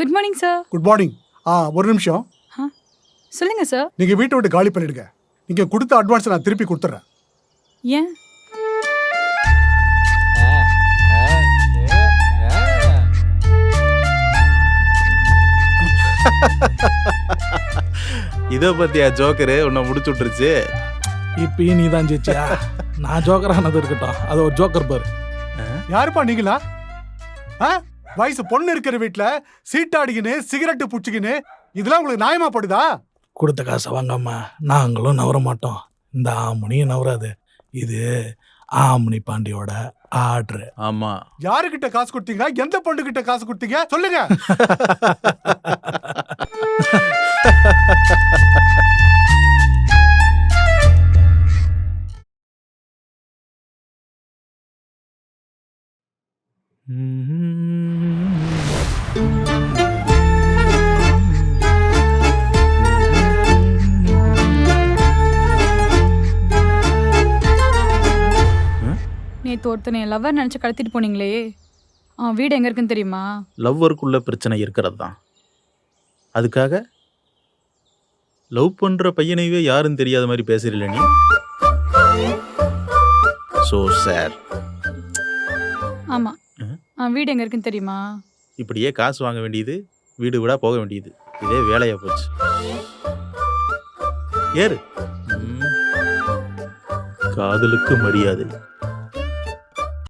Good morning sir. Good morning. ஒரு நிமிஷம். சொல்லுங்க சார். நீங்க வீட்டை விட்டு காலி பண்ணிடுங்க. நீங்க கொடுத்த அட்வான்ஸ் நான் திருப்பி கொடுத்துறேன். ஏன்? இதை பத்தியா ஜோக்கரு உன்னை முடிச்சு விட்டுருச்சு. இப்பயும் நீ தான் ஜெயிச்சியா? நான் ஜோக்கரானது இருக்கட்டும், அது ஒரு ஜோக்கர் பாரு. யாருப்பா நீங்களா? வயசு பொண்ணு இருக்கிற வீட்டுல சீட்டாடிக்கின்னு சிகரெட்டு புடிச்சுக்கின்னு இதெல்லாம் உங்களுக்கு நியாயமா படுதா? கொடுத்த காசை வாங்காம நாங்களும் நவர மாட்டோம். இந்த ஆமணியும் நவராது. இது ஆமணி பாண்டியோட ஆர்டர். ஆமா. யாருக்கிட்ட காசு கொடுத்தீங்க? எந்த பொண்ணு கிட்ட காசு கொடுத்தீங்க சொல்லுங்க. நேத்து ஒருத்தனை லவ்வர் நினைச்சு கடத்திட்டு போனீங்களே, வீடு எங்க இருக்குன்னு தெரியுமா? லவ்வருக்குள்ள பிரச்சனை இருக்கிறது தான். அதுக்காக லவ் பண்ற பையனையே யாரும் தெரியாத மாதிரி பேசுறீல நீ. So sir. ஆமா. வீடு எங்க இருக்குன்னு தெரியுமா? இப்படியே காசு வாங்க வேண்டியது, வீடு விடா போக வேண்டியது, இதே வேலையா போச்சு. ஏறு. காதலுக்கு மரியாதை.